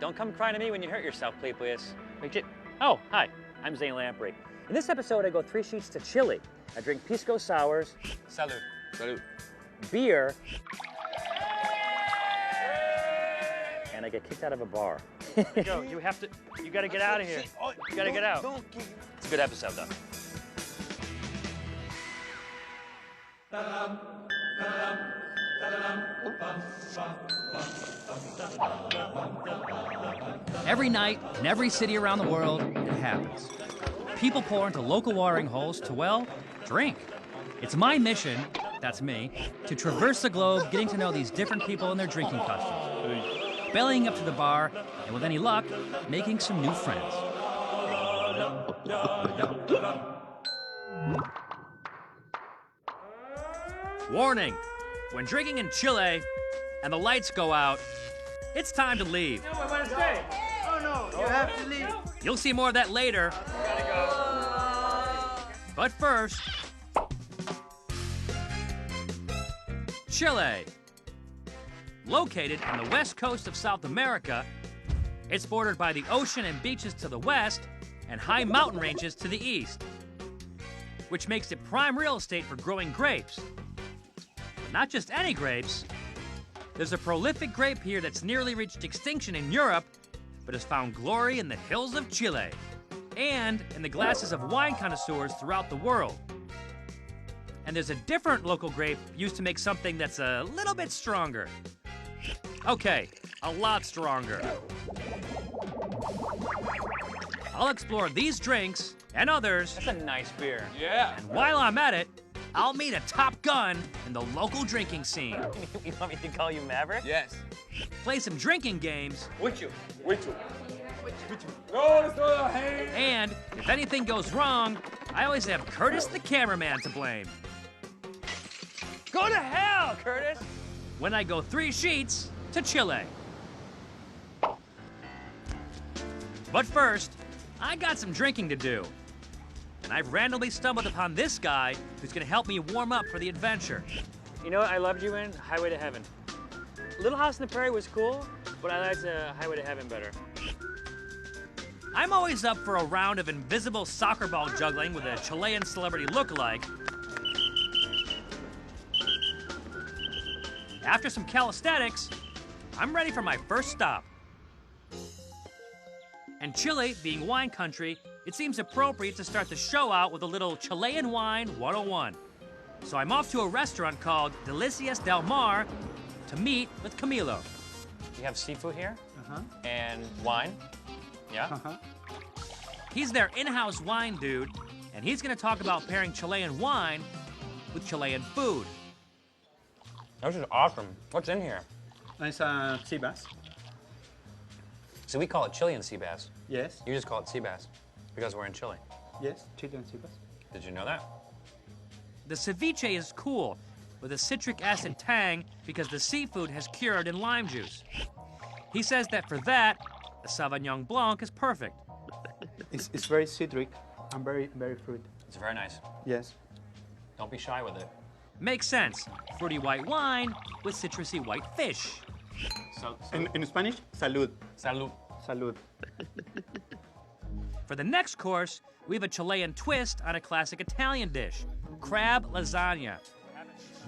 Don't come crying to me when you hurt yourself, please. Oh, hi, I'm Zane Lamprey. In this episode, I go 3 sheets to Chile. I drink Pisco sours. Salud. Salud. Beer. And I get kicked out of a bar. Yo, you gotta get out of here. You gotta get out. It's a good episode, though. Every night, in every city around the world, it happens. People pour into local watering holes to, well, drink. It's my mission, that's me, to traverse the globe, getting to know these different people and their drinking customs. Bellying up to the bar, and with any luck, making some new friends. Warning! When drinking in Chile and the lights go out, it's time to leave. No, I want to stay. Oh, no, you have to leave. You'll see more of that later. Gotta go. But first, Chile. Located on the west coast of South America, it's bordered by the ocean and beaches to the west and high mountain ranges to the east, which makes it prime real estate for growing grapes. But not just any grapes. There's a prolific grape here that's nearly reached extinction in Europe, but has found glory in the hills of Chile and in the glasses of wine connoisseurs throughout the world. And there's a different local grape used to make something that's a little bit stronger. Okay, a lot stronger. I'll explore these drinks and others. That's a nice beer. Yeah. And while I'm at it, I'll meet a top gun in the local drinking scene. You want me to call you Maverick? Yes. Play some drinking games. With you. No, it's not a hand. And if anything goes wrong, I always have Curtis the cameraman to blame. Go to hell, Curtis! When I go 3 sheets to Chile. But first, I got some drinking to do. And I've randomly stumbled upon this guy who's gonna help me warm up for the adventure. You know what I loved you in? Highway to Heaven. Little House on the Prairie was cool, but I liked Highway to Heaven better. I'm always up for a round of invisible soccer ball juggling with a Chilean celebrity lookalike. After some calisthenics, I'm ready for my first stop. And Chile, being wine country, it seems appropriate to start the show out with a little Chilean wine 101. So I'm off to a restaurant called Delicias del Mar to meet with Camilo. You have seafood here? Uh-huh. And wine? Yeah? Uh-huh. He's their in-house wine dude, and he's gonna talk about pairing Chilean wine with Chilean food. This is awesome. What's in here? It's a sea bass. So we call it Chilean sea bass. Yes. You just call it sea bass because we're in Chile. Yes, Chilean sea bass. Did you know that? The ceviche is cool, with a citric acid tang because the seafood has cured in lime juice. He says that for that, a Sauvignon Blanc is perfect. It's very citric and very fruit. It's very nice. Yes. Don't be shy with it. Makes sense. Fruity white wine with citrusy white fish. So In Spanish, salud. salud. Salud. For the next course, we have a Chilean twist on a classic Italian dish, crab lasagna.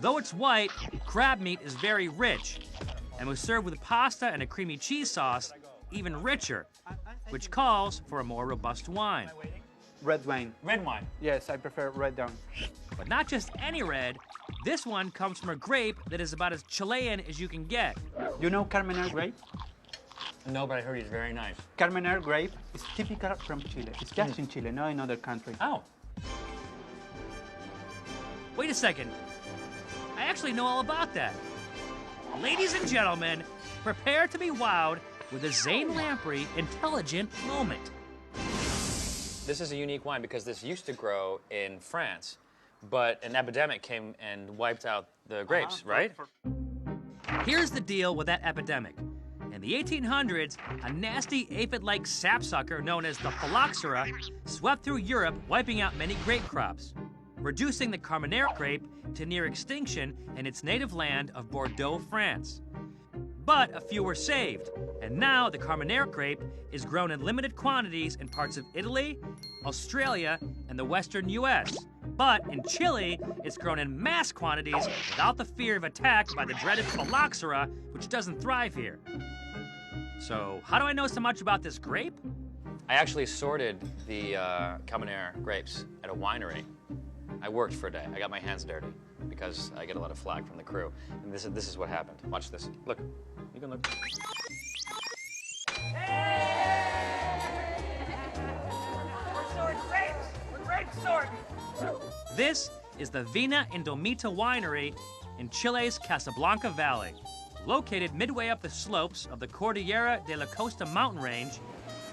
Though it's white, crab meat is very rich and was served with pasta and a creamy cheese sauce, even richer, which calls for a more robust wine. Red wine. Red wine. Yes, I prefer red down. But not just any red, this one comes from a grape that is about as Chilean as you can get. You know Carmener grape? No, but I heard he's very nice. Carmener grape is typical from Chile. It's just in Chile, not in other countries. Oh. Wait a second. I actually know all about that. Ladies and gentlemen, prepare to be wowed with a Zane Lamprey intelligent moment. This is a unique wine because this used to grow in France, but an epidemic came and wiped out the grapes, right? Here's the deal with that epidemic. In the 1800s, a nasty aphid-like sapsucker known as the phylloxera swept through Europe, wiping out many grape crops, reducing the Carmenère grape to near extinction in its native land of Bordeaux, France. but a few were saved. And now the Carmenere grape is grown in limited quantities in parts of Italy, Australia, and the western US. But in Chile, it's grown in mass quantities without the fear of attack by the dreaded phylloxera, which doesn't thrive here. So, how do I know so much about this grape? I actually sorted the Carmenere grapes at a winery. I worked for a day. I got my hands dirty because I get a lot of flack from the crew. And this is what happened. Watch this. Look. You can look. This is the Vina Indomita winery in Chile's Casablanca Valley. Located midway up the slopes of the Cordillera de la Costa mountain range,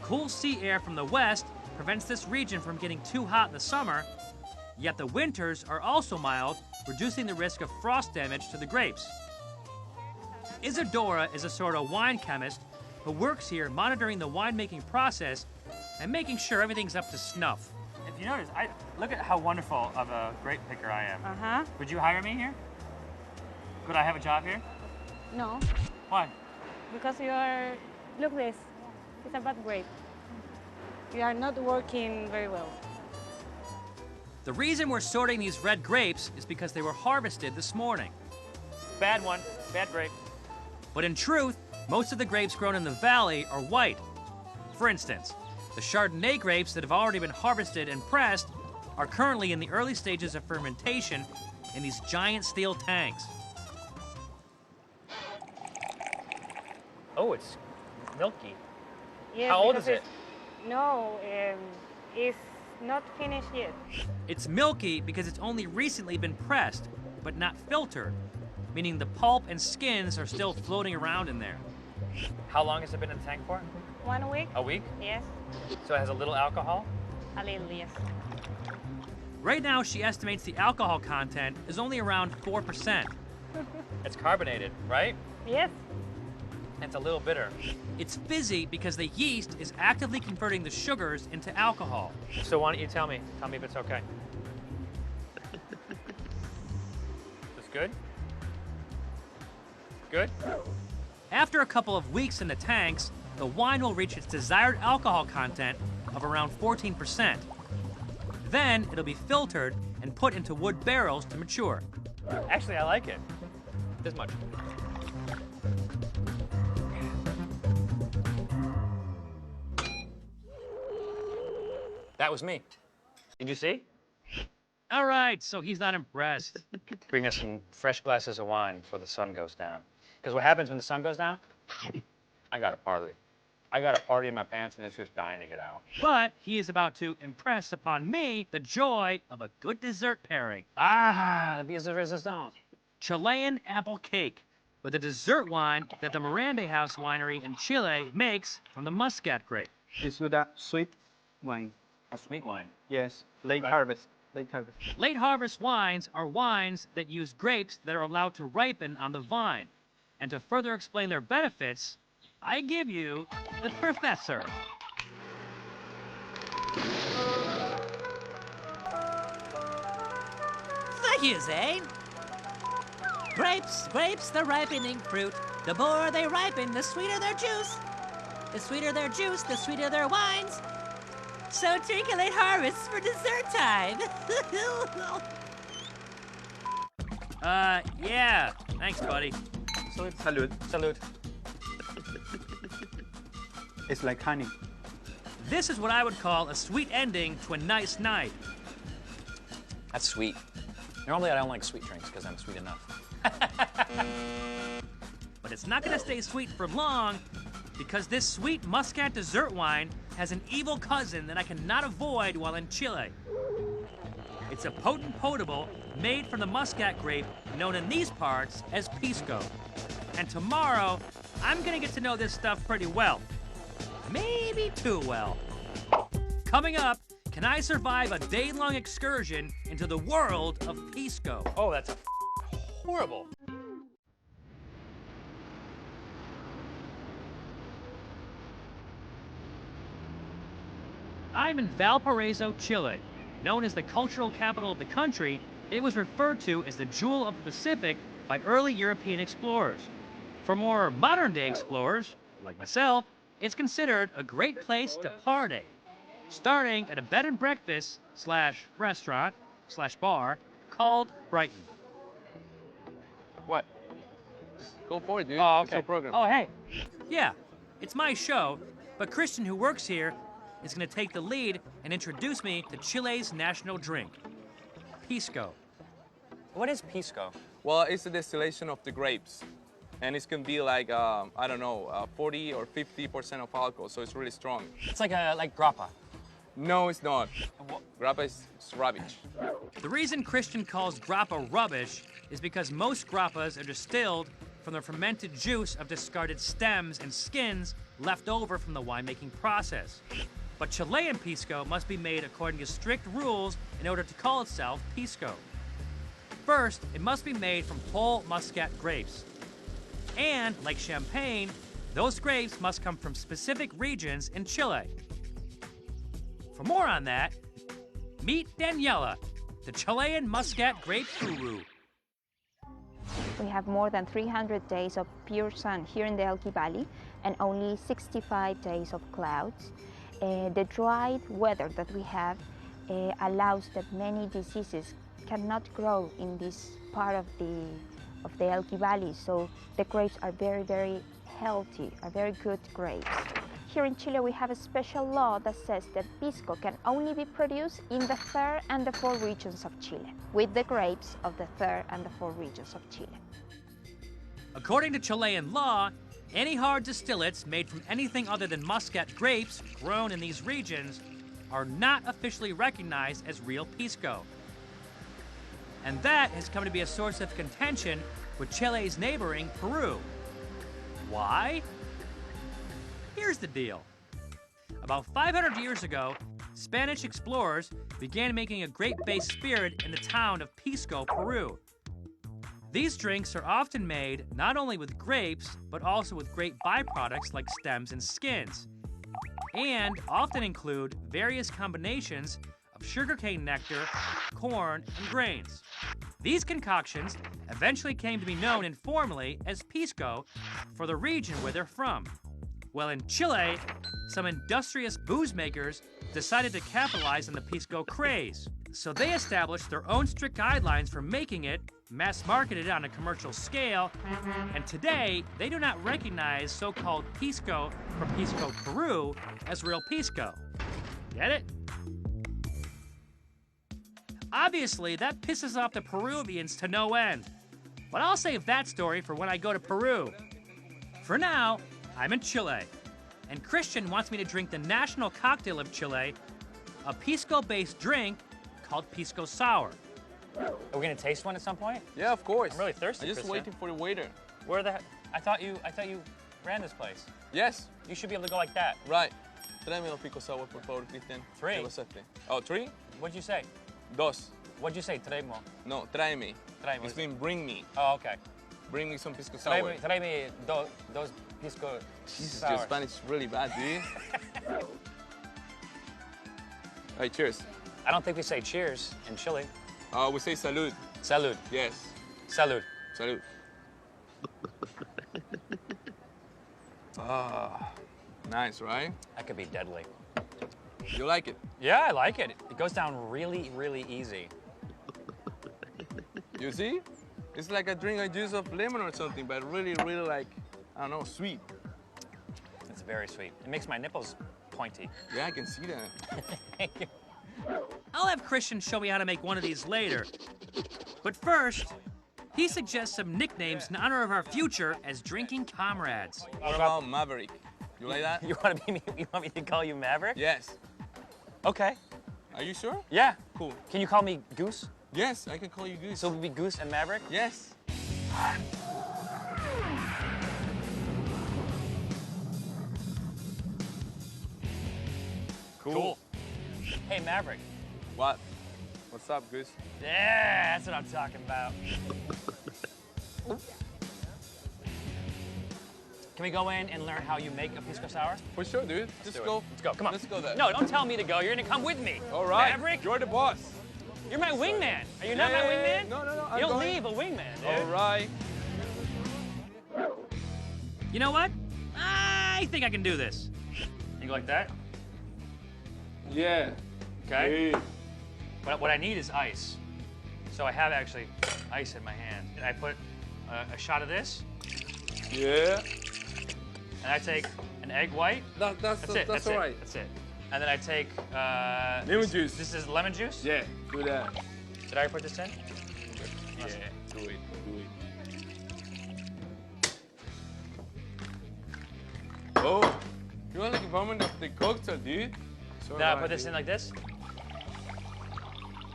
cool sea air from the west prevents this region from getting too hot in the summer, yet the winters are also mild, reducing the risk of frost damage to the grapes. Isadora is a sort of wine chemist who works here monitoring the winemaking process and making sure everything's up to snuff. If you notice, look at how wonderful of a grape picker I am. Uh-huh. Would you hire me here? Could I have a job here? No, Why? because you are, look this, it's a bad grape. You are not working very well. The reason we're sorting these red grapes is because they were harvested this morning. Bad one, bad grape. But in truth, most of the grapes grown in the valley are white. For instance, the Chardonnay grapes that have already been harvested and pressed are currently in the early stages of fermentation in these giant steel tanks. Oh, it's milky. Yes, How old because is it? No, it's not finished yet. It's milky because it's only recently been pressed, but not filtered, meaning the pulp and skins are still floating around in there. How long has it been in the tank for? 1 week? A week? Yes, So it has a little alcohol? a little, yes. Right now, she estimates the alcohol content is only around 4%. It's carbonated, right? Yes, It's a little bitter. It's fizzy because the yeast is actively converting the sugars into alcohol. So why don't you tell me if it's okay. This good? Good? After a couple of weeks in the tanks, the wine will reach its desired alcohol content of around 14%. Then it'll be filtered and put into wood barrels to mature. Actually, I like it. This much. That was me. Did you see? All right, so he's not impressed. Bring us some fresh glasses of wine before the sun goes down. Because what happens when the sun goes down? I got a party. I got a party in my pants and it's just dying to get out. But he is about to impress upon me the joy of a good dessert pairing. Ah, the pièce de résistance. Chilean apple cake with a dessert wine that the Miranda House winery in Chile makes from the Muscat grape. It's with a sweet wine. A sweet wine. Yes, late harvest. Late harvest. Late harvest wines are wines that use grapes that are allowed to ripen on the vine. And to further explain their benefits, I give you the professor. Thank you, Zane. Grapes, the ripening fruit. The more they ripen, the sweeter their juice. The sweeter their juice, the sweeter their wines. So drink a late harvest for dessert time. Yeah. Thanks, buddy. Salud. Salute. It's like honey. This is what I would call a sweet ending to a nice night. That's sweet. Normally I don't like sweet drinks because I'm sweet enough. But it's not gonna stay sweet for long because this sweet Muscat dessert wine has an evil cousin that I cannot avoid while in Chile. It's a potent potable made from the Muscat grape known in these parts as Pisco. And tomorrow, I'm gonna get to know this stuff pretty well. Maybe too well. Coming up, can I survive a day-long excursion into the world of Pisco? Oh, that's horrible. I'm in Valparaiso, Chile. Known as the cultural capital of the country, it was referred to as the Jewel of the Pacific by early European explorers. For more modern-day explorers, like myself, it's considered a great place to party, starting at a bed and breakfast / restaurant / bar called Brighton. What? Go for it, dude. Oh, It's okay. your program. Oh, hey. Yeah, it's my show, but Christian, who works here, is going to take the lead and introduce me to Chile's national drink, Pisco. What is Pisco? Well, it's a distillation of the grapes. And it can be like, I don't know, 40 or 50% of alcohol, so it's really strong. It's like grappa. No, it's not. Grappa is rubbish. The reason Christian calls grappa rubbish is because most grappas are distilled from the fermented juice of discarded stems and skins left over from the winemaking process. But Chilean Pisco must be made according to strict rules in order to call itself Pisco. First, it must be made from whole Muscat grapes. And, like champagne, those grapes must come from specific regions in Chile. For more on that, meet Daniela, the Chilean Muscat grape guru. We have more than 300 days of pure sun here in the Elqui Valley and only 65 days of clouds. The dry weather that we have allows that many diseases cannot grow in this part of the Elqui Valley, so the grapes are very, very healthy, are very good grapes. Here in Chile we have a special law that says that Pisco can only be produced in the 3rd and the 4th regions of Chile, with the grapes of the 3rd and the 4th regions of Chile. According to Chilean law, any hard distillates made from anything other than Muscat grapes grown in these regions are not officially recognized as real Pisco. And that has come to be a source of contention with Chile's neighboring Peru. Why? Here's the deal. About 500 years ago, Spanish explorers began making a grape-based spirit in the town of Pisco, Peru. These drinks are often made not only with grapes, but also with grape byproducts like stems and skins, and often include various combinations of sugarcane nectar, corn, and grains. These concoctions eventually came to be known informally as Pisco for the region where they're from. Well, in Chile, some industrious booze makers decided to capitalize on the Pisco craze. So they established their own strict guidelines for making it, mass-marketed on a commercial scale, and today they do not recognize so-called Pisco from Pisco, Peru as real Pisco. Get it? Obviously, that pisses off the Peruvians to no end. But I'll save that story for when I go to Peru. For now, I'm in Chile, and Christian wants me to drink the national cocktail of Chile, a Pisco-based drink called Pisco Sour. Are we gonna taste one at some point? Yeah, of course. I'm really thirsty, I'm just Christian. waiting for the waiter. Where the heck? I thought you ran this place. Yes, You should be able to go like that. right. Tráeme los Pisco Sour, por favor, Cristian. 3. ¿Qué pasaste? Oh, 3? What'd you say? 2. What'd you say? Traemo. No, tráeme. Tráeme. It's been bring me. Oh, okay. Bring me some Pisco Sour. Tráeme dos pisco Jesus, sours. your Spanish is really bad, dude. All right, cheers. I don't think we say cheers in Chile. We say salud. Salud. Yes, Salud. salud. Ah, nice, right? That could be deadly. You like it? Yeah, I like it. It goes down really, really easy. You see? It's like a drink I juice of lemon or something, but really, really like, I don't know, sweet. It's very sweet. It makes my nipples pointy. Yeah, I can see that. Thank you. I'll have Christian show me how to make one of these later. But first, he suggests some nicknames in honor of our future as drinking comrades. What about Maverick? You like that? You want me to call you Maverick? Yes. Okay. Are you sure? Yeah. Cool. Can you call me Goose? Yes, I can call you Goose. So we'll be Goose and Maverick? Yes. Cool. Hey, Maverick. What? What's up, Goose? Yeah, that's what I'm talking about. Can we go in and learn how you make a Pisco Sour? For sure, dude. Let's Just do it. go. Let's go. Come on. Let's go there. No, don't tell me to go. You're gonna come with me. All right. Maverick, You're the boss. you're my wingman. Are you not my Yeah, wingman? No, no, no. You don't leave a wingman, dude. All right. You know what? I think I can do this. You go like that? Yeah. Okay. Hey. But what I need is ice. So I have actually ice in my hand. And I put a shot of this, Yeah. and I take an egg white. That's That's all it. right. That's it. And then I take Lemon juice. This is lemon juice. Yeah, do that. Did I put this in? Yeah, do it. Oh, you want like a moment of the cocktail, dude? So Now I nice, put this dude. in like this.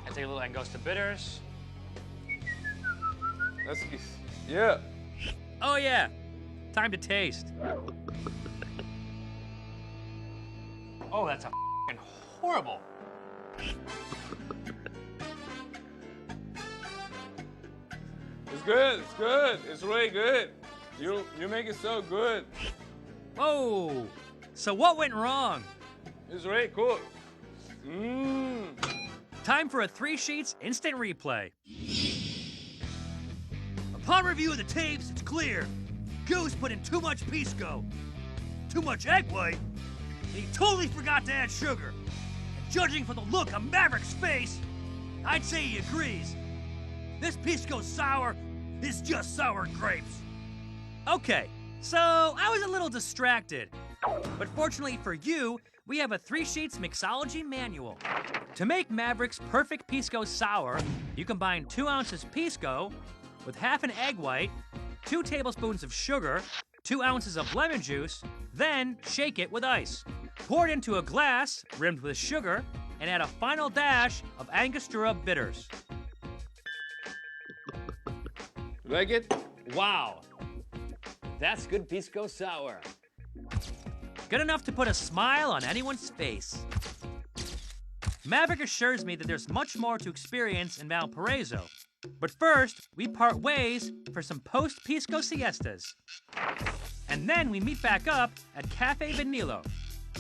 I take a little and goes to bitters. That's good. Yeah. Oh yeah, time to taste. Oh, that's a f***ing horrible. It's good. It's good. It's really good. You make it so good. Whoa, so what went wrong? It's really cool. Mmm. Time for a 3 Sheets instant replay. Upon review of the tapes, it's clear. Goose put in too much Pisco, too much egg white, and he totally forgot to add sugar. And judging from the look on Maverick's face, I'd say he agrees. This Pisco sour is just sour grapes. Okay, so I was a little distracted. But fortunately for you, we have a 3 Sheets mixology manual. To make Maverick's perfect Pisco sour, you combine 2 ounces Pisco with half an egg white, 2 tablespoons of sugar, 2 ounces of lemon juice, then shake it with ice. Pour it into a glass rimmed with sugar, and add a final dash of Angostura bitters. Like it? Wow. That's good Pisco sour. Good enough to put a smile on anyone's face. Maverick assures me that there's much more to experience in Valparaiso. But first, we part ways for some post-Pisco siestas. And then we meet back up at Cafe Vinilo,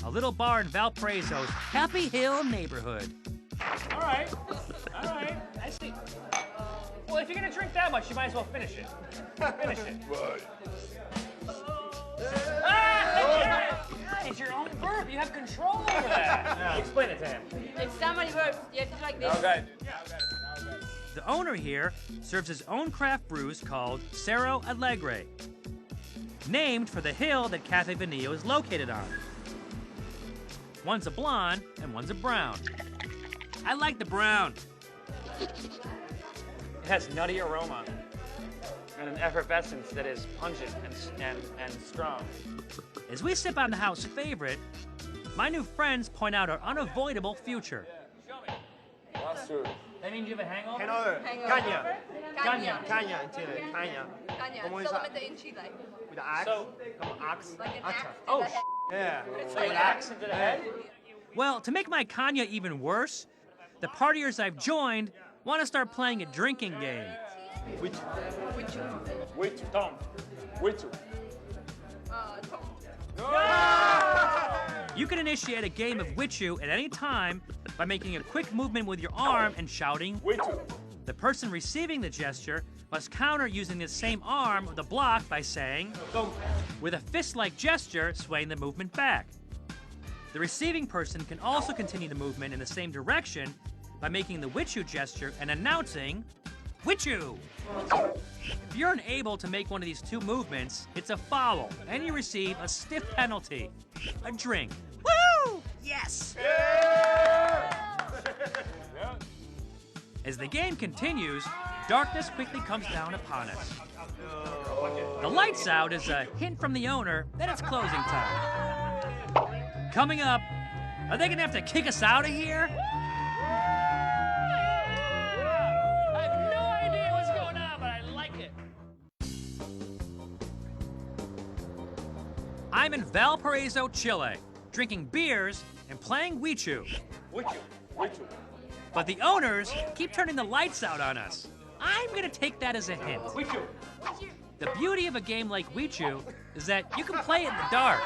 a little bar in Valparaiso's Happy Hill neighborhood. All right. I see. Well, if you're gonna drink that much, you might as well finish it. Finish it. It's your own verb. You have control over that. Explain it to him. It's so many verbs. You have to like this. Okay. The owner here serves his own craft brews called Cerro Alegre, named for the hill that Cafe Vinilo is located on. One's a blonde and one's a brown. I like the brown. It has nutty aroma and an effervescence that is pungent and strong. As we sip on the house favorite, my new friends point out our unavoidable future. That's true. That means you have a hangover? Caña. Caña in Chile. Caña. Caña, ¿Cómo es? solamente in Chile. With the axe. So- Como axe. Like an Hacha. axe. Oh, Yeah. so an axe into the head? Well, to make my Kanya even worse, the partiers I've joined want to start playing a drinking game. Which? Tom. Which? You can initiate a game of Witchu at any time by making a quick movement with your arm and shouting. Which? The person receiving the gesture must counter using the same arm with a block by saying, with a fist-like gesture, swaying the movement back. The receiving person can also continue the movement in the same direction by making the Witchu gesture and announcing, Witchu! If you're unable to make one of these 2 movements, it's a foul, and you receive a stiff penalty, a drink. Woo! Yes! As the game continues, darkness quickly comes down upon us. The lights out is a hint from the owner that it's closing time. Coming up, are they gonna have to kick us out of here? I have no idea what's going on, but I like it. I'm in Valparaiso, Chile, drinking beers and playing Witchu. Which? But the owners keep turning the lights out on us. I'm gonna take that as a hint. The beauty of a game like Witchu is that you can play it in the dark.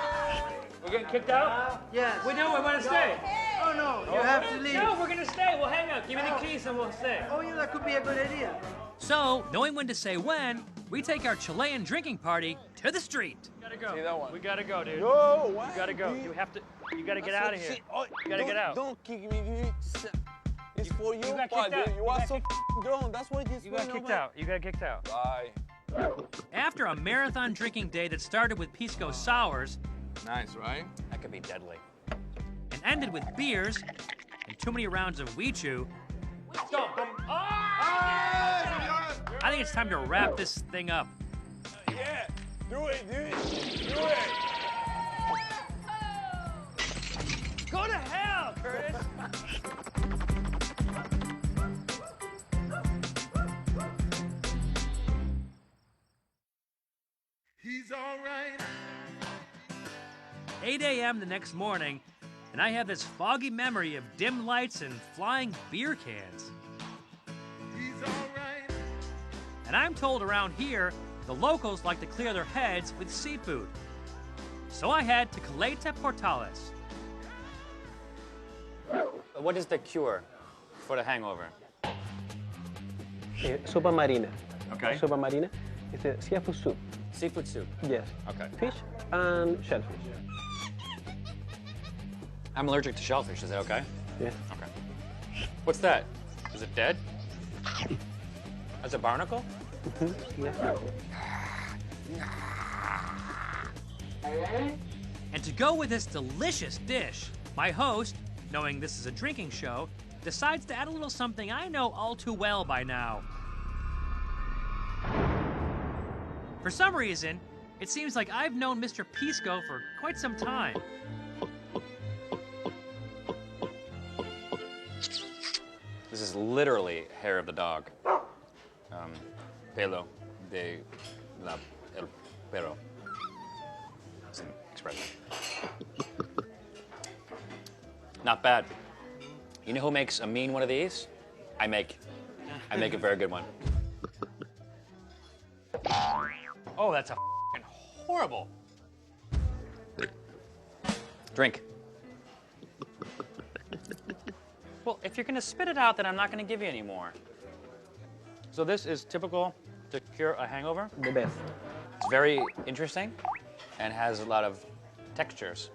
We're getting kicked out? Yes. We know we want to stay. Oh no, you have to leave. No, we're gonna stay. We'll hang out. Give me the keys and we'll stay. Oh yeah, that could be a good idea. So, knowing when to say when, we take our Chilean drinking party to the street. gotta go. See that one? We gotta go, dude. No, why? You gotta go. dude? You have to. You gotta get That's out what of here. she- oh, You gotta get out. Don't kick me, dude. It's for you, got fault, kicked out. dude. You You are got so grown. That's why this You got kicked out. You got kicked out. Bye. After a marathon drinking day that started with Pisco sours Nice, right? That could be deadly. and ended with beers and too many rounds of Weechu, I think it's time to wrap this thing up. Yeah, do it, dude. Do it. Go to hell, Curtis. He's all right. 8 a.m. the next morning, and I have this foggy memory of dim lights and flying beer cans. He's all right. And I'm told around here, the locals like to clear their heads with seafood. So I head to Caleta Portales. What is the cure for the hangover? Sopa marina. Okay. Sopa marina is a seafood soup. Seafood soup. Yes. Okay. Fish and shellfish. I'm allergic to shellfish. Is that okay? Yes. Okay. What's that? Is it dead? That's a barnacle? Yeah. And to go with this delicious dish, my host, knowing this is a drinking show, decides to add a little something I know all too well by now. For some reason, it seems like I've known Mr. Pisco for quite some time. This is literally hair of the dog. Pelo de el perro. It's an expression. Not bad. You know who makes a mean one of these? I make a very good one. Oh, that's a f***ing horrible. Drink. Well, if you're gonna spit it out, then I'm not gonna give you any more. So this is typical to cure a hangover. The best. It's very interesting and has a lot of textures.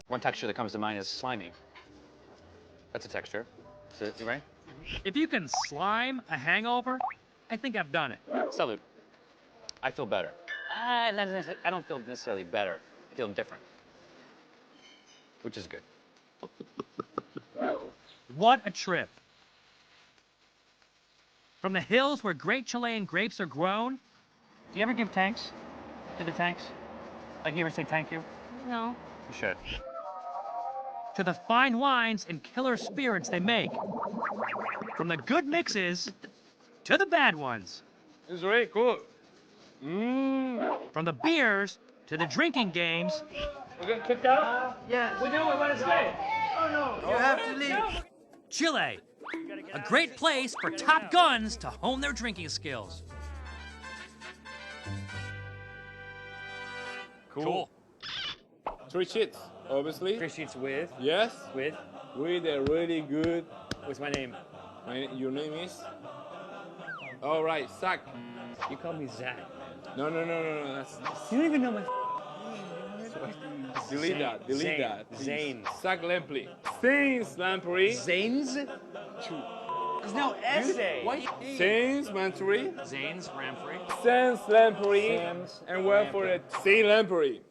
One texture that comes to mind is slimy. That's a texture. Is it, you right? If you can slime a hangover, I think I've done it. Salud. I feel better. I don't feel necessarily better. I feel different, which is good. What a trip. From the hills where great Chilean grapes are grown. Do you ever give thanks to the tanks? Like, you ever say thank you? No. You should. To the fine wines and killer spirits they make. From the good mixes to the bad ones. It's really cool. From the beers to the drinking games. We're getting kicked out? Yeah. We know we want to stay. Oh, no. You have to leave. Chile, a great place for top guns to hone their drinking skills. Cool. 3 sheets, obviously. 3 sheets with? Yes. With? With a really good. What's my name? Your name is? All right, Zach. You call me Zach. No. That's. You don't even know my Delete that. Delete Zane. that. please. Zane. Zach Lamprey. Zane Lamprey. Zane's? There's no S-A. Zane Lamprey. Zane's Lamprey. Zane Lamprey. And wait for it. Zane Lamprey.